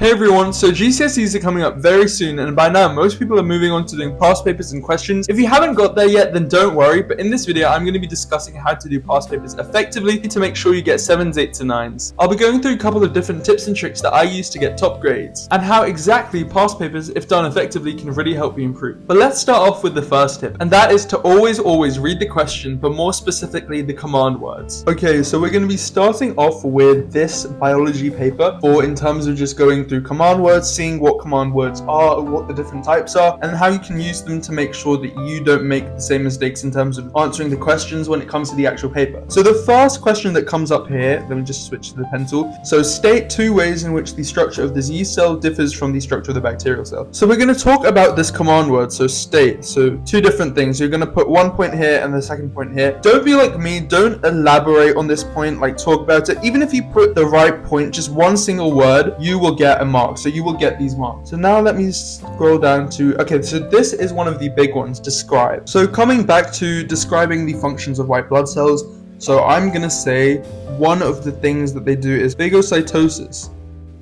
Hey everyone, so GCSEs are coming up very soon, and by now most people are moving on to doing past papers and questions. If you haven't got there yet, then don't worry, but in this video I'm going to be discussing how to do past papers effectively to make sure you get 7's, 8's and 9's. I'll be going through a couple of different tips and tricks that I use to get top grades, and how exactly past papers, if done effectively, can really help you improve. But let's start off with the first tip, and that is to always read the question, but more specifically the command words. Okay, so we're going to be starting off with this biology paper in terms of just going through command words, seeing what command words are, what the different types are, and how you can use them to make sure that you don't make the same mistakes in terms of answering the questions when it comes to the actual paper. So the first question that comes up here, let me just switch to the pencil. So state 2 ways in which the structure of the yeast cell differs from the structure of the bacterial cell. So we're going to talk about this command word, so state. So 2 different things. You're going to put 1 point here and the second point here. Don't be like me, don't elaborate on this point, like talk about it. Even if you put the right point, just one single word, you will get a mark. So you will get these marks. So now let me scroll down to, okay, so this is one of the big ones, describe. So coming back to describing the functions of white blood cells, so I'm going to say one of the things that they do is phagocytosis.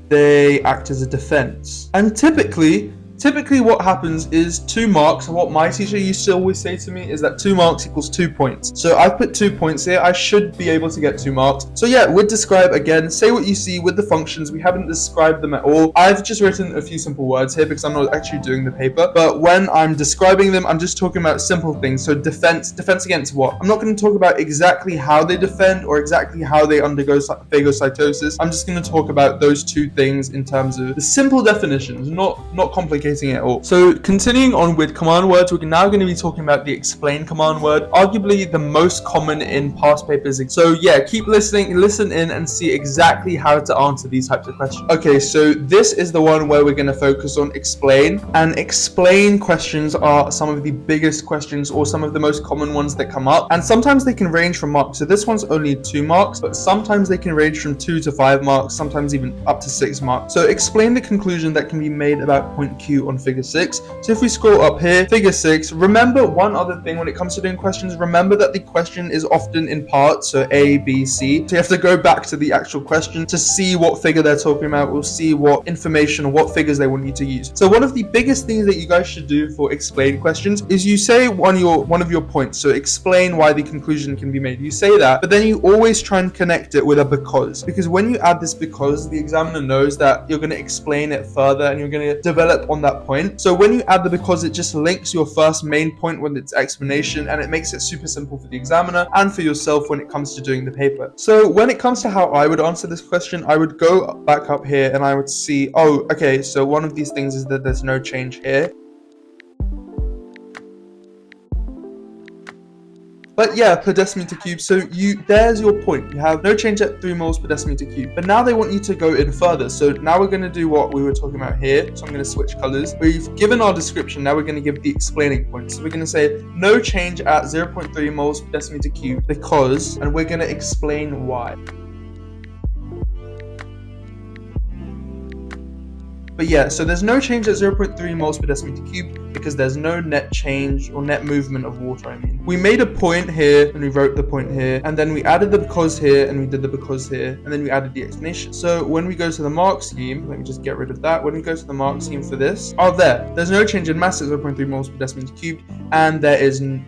They act as a defense. And typically what happens is 2 marks, and what my teacher used to always say to me is that 2 marks equals 2 points. So I've put 2 points here. I should be able to get 2 marks. So yeah, with describe, again, say what you see with the functions. We haven't described them at all. I've just written a few simple words here because I'm not actually doing the paper. But when I'm describing them, I'm just talking about simple things. So defense against what? I'm not going to talk about exactly how they defend or exactly how they undergo phagocytosis. I'm just going to talk about those 2 things in terms of the simple definitions, not complicated at all. So continuing on with command words, we're now going to be talking about the explain command word, arguably the most common in past papers. So yeah, keep listening, listen in and see exactly how to answer these types of questions. Okay, so this is the one where we're going to focus on explain, and explain questions are some of the biggest questions or some of the most common ones that come up, and sometimes they can range from marks. So this one's only 2 marks, but sometimes they can range from 2 to 5 marks, sometimes even up to 6 marks. So explain the conclusion that can be made about point Q on figure 6. So if we scroll up here, figure 6, remember one other thing when it comes to doing questions, remember that the question is often in parts, so A, B, C. So you have to go back to the actual question to see what figure they're talking about, or see what information or what figures they want you to use. So one of the biggest things that you guys should do for explain questions is you say one of your points. So explain why the conclusion can be made. You say that, but then you always try and connect it with a because when you add this because, the examiner knows that you're going to explain it further and you're going to develop on that point. So when you add the because, it just links your first main point with its explanation, and it makes it super simple for the examiner and for yourself when it comes to doing the paper. So when it comes to how I would answer this question, I would go back up here and I would see, oh, okay, so one of these things is that there's no change here. But yeah, per decimeter cube, so there's your point. You have no change at 3 moles per decimeter cube. But now they want you to go in further. So now we're going to do what we were talking about here. So I'm going to switch colors. We've given our description. Now we're going to give the explaining point. So we're going to say no change at 0.3 moles per decimeter cube because, and we're going to explain why. But yeah, so there's no change at 0.3 moles per decimeter cube because there's no net change or net movement of water, I mean. We made a point here and we wrote the point here, and then we added the because here and we did the because here, and then we added the explanation. So when we go to the mark scheme, let me just get rid of that. When we go to the mark scheme for this, there's no change in mass at 0.3 moles per decimeter cubed, and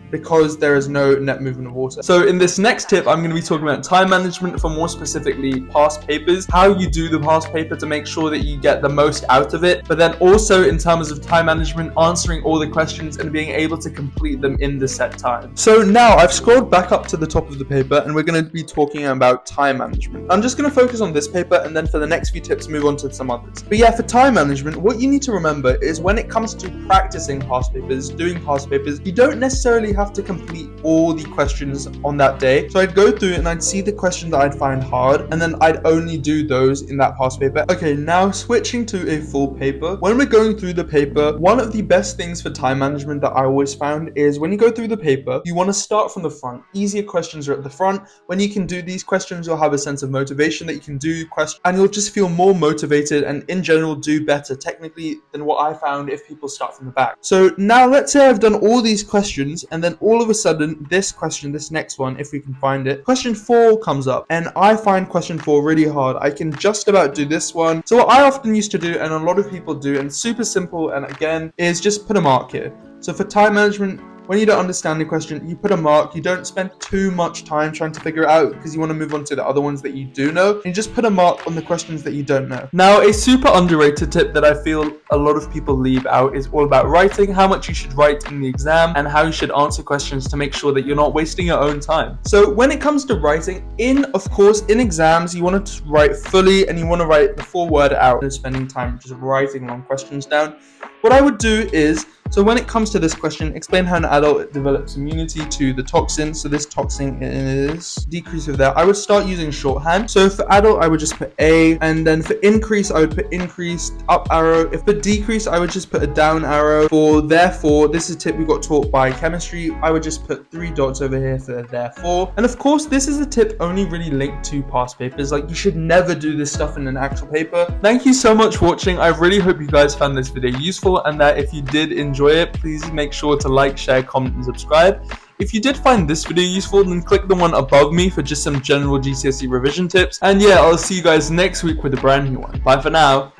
because there is no net movement of water. So in this next tip, I'm going to be talking about time management for more specifically past papers, how you do the past paper to make sure that you get the most out of it, but then also in terms of time management, answering all the questions and being able to complete them in the set time. So now I've scrolled back up to the top of the paper and we're going to be talking about time management. I'm just going to focus on this paper and then for the next few tips move on to some others. But yeah, for time management, what you need to remember is when it comes to practicing past papers, doing past papers, you don't necessarily have to complete all the questions on that day. So I'd go through and I'd see the question that I'd find hard and then I'd only do those in that past paper. Okay, now switching to a full paper. When we're going through the paper, one of the best things things for time management that I always found is when you go through the paper, you want to start from the front. Easier questions are at the front. When you can do these questions, you'll have a sense of motivation that you can do questions, and you'll just feel more motivated and in general do better technically than what I found if people start from the back. So now let's say I've done all these questions, and then all of a sudden this question, this next one, if we can find it, question 4 comes up, and I find question 4 really hard. I can just about do this one. So what I often used to do, and a lot of people do, and super simple, and again, is just put a mark here. So for time management, when you don't understand the question, you put a mark. You don't spend too much time trying to figure it out because you want to move on to the other ones that you do know. And you just put a mark on the questions that you don't know. Now, a super underrated tip that I feel a lot of people leave out is all about writing, how much you should write in the exam, and how you should answer questions to make sure that you're not wasting your own time. So when it comes to writing, of course, in exams, you want to write fully and you want to write the full word out and spending time just writing long questions down. What I would do is, so when it comes to this question, explain how an adult develops immunity to the toxin. So this toxin is decrease of that. I would start using shorthand. So for adult, I would just put A, and then for increase, I would put increased up arrow. If for decrease, I would just put a down arrow. For therefore, this is a tip we got taught by chemistry. I would just put 3 dots over here for therefore. And of course, this is a tip only really linked to past papers. Like, you should never do this stuff in an actual paper. Thank you so much for watching. I really hope you guys found this video useful, and that if you did enjoy it, please make sure to like, share, comment, and subscribe. If you did find this video useful, then click the one above me for just some general GCSE revision tips. And yeah, I'll see you guys next week with a brand new one. Bye for now.